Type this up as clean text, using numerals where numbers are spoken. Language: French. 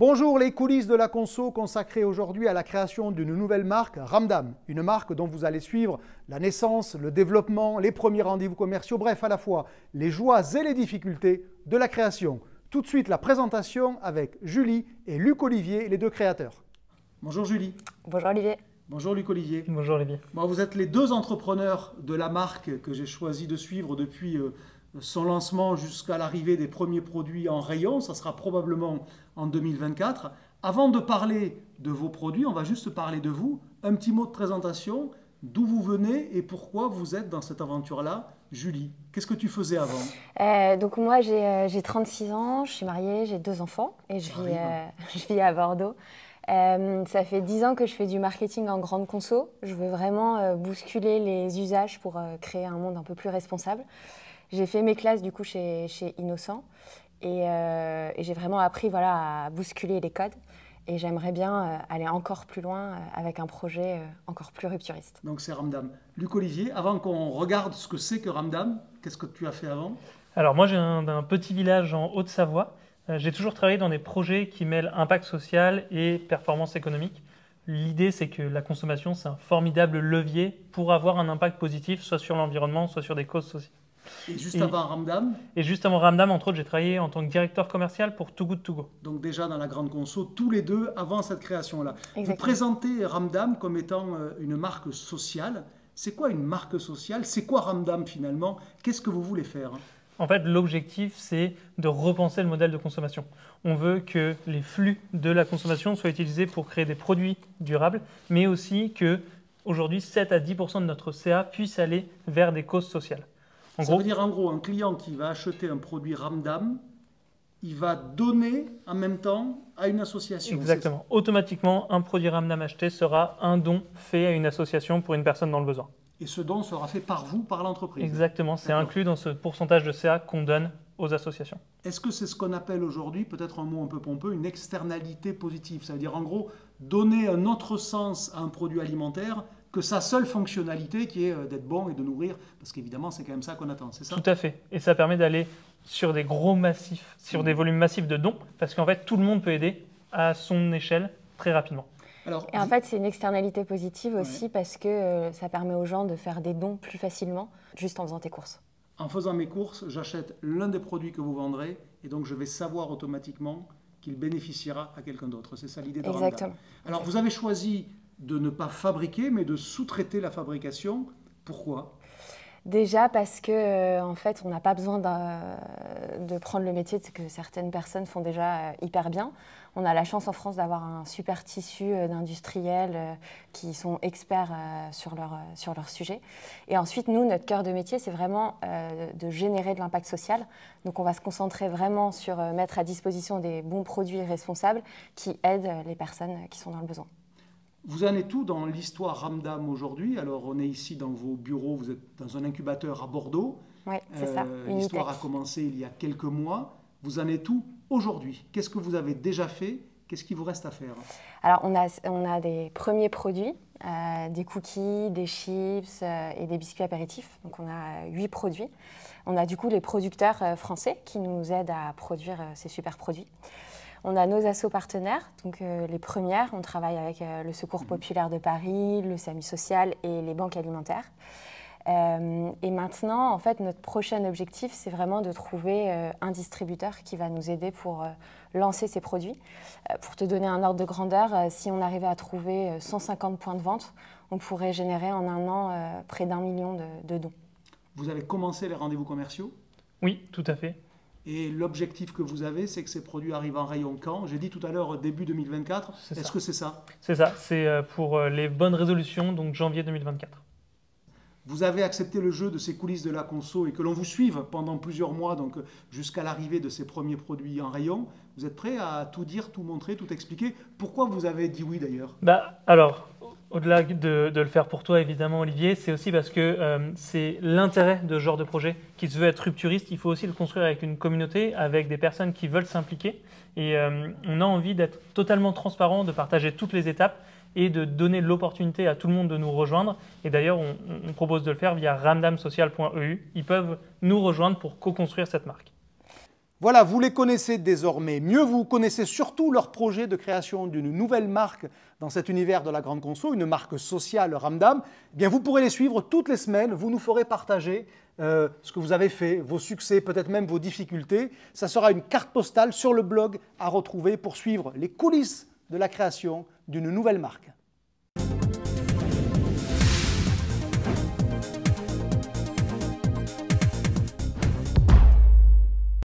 Bonjour, les coulisses de la conso consacrées aujourd'hui à la création d'une nouvelle marque, Ramdam. Une marque dont vous allez suivre la naissance, le développement, les premiers rendez-vous commerciaux, bref, à la fois les joies et les difficultés de la création. Tout de suite, la présentation avec Julie et Luc Olivier, les deux créateurs. Bonjour Julie. Bonjour Olivier. Bonjour Luc Olivier. Bonjour Olivier. Bon, vous êtes les deux entrepreneurs de la marque que j'ai choisi de suivre depuis son lancement jusqu'à l'arrivée des premiers produits en rayon. Ça sera probablement en 2024. Avant de parler de vos produits, on va juste parler de vous. Un petit mot de présentation, d'où vous venez et pourquoi vous êtes dans cette aventure-là. Julie, qu'est-ce que tu faisais avant? Donc moi j'ai 36 ans, je suis mariée, j'ai 2 enfants et je vis à Bordeaux. Ça fait 10 ans que je fais du marketing en grande conso. Je veux vraiment bousculer les usages pour créer un monde un peu plus responsable. J'ai fait mes classes du coup chez Innocent et j'ai vraiment appris à bousculer les codes. Et j'aimerais bien aller encore plus loin avec un projet encore plus rupturiste. Donc c'est Ramdam. Luc Olivier, avant qu'on regarde ce que c'est que Ramdam, qu'est-ce que tu as fait avant? Alors moi j'ai d'un petit village en Haute-Savoie. J'ai toujours travaillé dans des projets qui mêlent impact social et performance économique. L'idée c'est que la consommation c'est un formidable levier pour avoir un impact positif soit sur l'environnement, soit sur des causes sociales. Et juste avant Ramdam? Et juste avant Ramdam, entre autres, j'ai travaillé en tant que directeur commercial pour Too Good To Go. Donc déjà dans la grande conso, tous les deux avant cette création-là. Vous présentez Ramdam comme étant une marque sociale. C'est quoi une marque sociale? C'est quoi Ramdam finalement? Qu'est-ce que vous voulez faire? En fait, l'objectif, c'est de repenser le modèle de consommation. On veut que les flux de la consommation soient utilisés pour créer des produits durables, mais aussi que aujourd'hui 7 à 10% de notre CA puisse aller vers des causes sociales. Ça veut dire en gros, un client qui va acheter un produit Ramdam, il va donner en même temps à une association. Exactement. Automatiquement, un produit Ramdam acheté sera un don fait à une association pour une personne dans le besoin. Et ce don sera fait par vous, par l'entreprise. Exactement, c'est inclus dans ce pourcentage de CA qu'on donne aux associations. Est-ce que c'est ce qu'on appelle aujourd'hui, peut-être un mot un peu pompeux, une externalité positive? Ça veut dire en gros, donner un autre sens à un produit alimentaire que sa seule fonctionnalité qui est d'être bon et de nourrir, parce qu'évidemment c'est quand même ça qu'on attend, c'est ça? Tout à fait, et ça permet d'aller sur des gros massifs, sur des volumes massifs de dons, parce qu'en fait tout le monde peut aider à son échelle très rapidement. Et en fait c'est une externalité positive aussi parce que ça permet aux gens de faire des dons plus facilement juste en faisant tes courses. En faisant mes courses, j'achète l'un des produits que vous vendrez et donc je vais savoir automatiquement qu'il bénéficiera à quelqu'un d'autre. C'est ça l'idée de Ramdam. Exactement. Alors vous avez choisi de ne pas fabriquer, mais de sous-traiter la fabrication. Pourquoi? Déjà parce que en fait, on n'a pas besoin de prendre le métier que certaines personnes font déjà hyper bien. On a la chance en France d'avoir un super tissu d'industriels qui sont experts sur leur sujet. Et ensuite, nous, notre cœur de métier, c'est vraiment de générer de l'impact social. Donc, on va se concentrer vraiment sur mettre à disposition des bons produits responsables qui aident les personnes qui sont dans le besoin. Vous en êtes où dans l'histoire Ramdam aujourd'hui? Alors, on est ici dans vos bureaux, vous êtes dans un incubateur à Bordeaux. Oui, c'est ça. L'histoire a commencé il y a quelques mois. Vous en êtes où aujourd'hui? Qu'est-ce que vous avez déjà fait? Qu'est-ce qu'il vous reste à faire? Alors, on a des premiers produits, des cookies, des chips et des biscuits apéritifs. Donc, on a 8 produits. On a du coup les producteurs français qui nous aident à produire ces super produits. On a nos assos partenaires, donc les premières, on travaille avec le Secours Populaire de Paris, le SAMU Social et les banques alimentaires. Et maintenant, en fait, notre prochain objectif, c'est vraiment de trouver un distributeur qui va nous aider pour lancer ces produits. Pour te donner un ordre de grandeur, si on arrivait à trouver 150 points de vente, on pourrait générer en un an près d'1 million de dons. Vous avez commencé les rendez-vous commerciaux? Oui, tout à fait. Et l'objectif que vous avez, c'est que ces produits arrivent en rayon quand? J'ai dit tout à l'heure début 2024. Est-ce que c'est ça? C'est ça, c'est pour les bonnes résolutions, donc janvier 2024. Vous avez accepté le jeu de ces coulisses de la conso et que l'on vous suive pendant plusieurs mois, donc jusqu'à l'arrivée de ces premiers produits en rayon. Vous êtes prêt à tout dire, tout montrer, tout expliquer? Pourquoi vous avez dit oui d'ailleurs? Alors, au-delà de le faire pour toi, évidemment, Olivier, c'est aussi parce que c'est l'intérêt de ce genre de projet qui se veut être rupturiste. Il faut aussi le construire avec une communauté, avec des personnes qui veulent s'impliquer. Et on a envie d'être totalement transparent, de partager toutes les étapes et de donner l'opportunité à tout le monde de nous rejoindre. Et d'ailleurs, on propose de le faire via ramdamsocial.eu. Ils peuvent nous rejoindre pour co-construire cette marque. Voilà, vous les connaissez désormais mieux, vous connaissez surtout leur projet de création d'une nouvelle marque dans cet univers de la grande conso, une marque sociale Ramdam. Eh bien, vous pourrez les suivre toutes les semaines, vous nous ferez partager ce que vous avez fait, vos succès, peut-être même vos difficultés. Ça sera une carte postale sur le blog à retrouver pour suivre les coulisses de la création d'une nouvelle marque.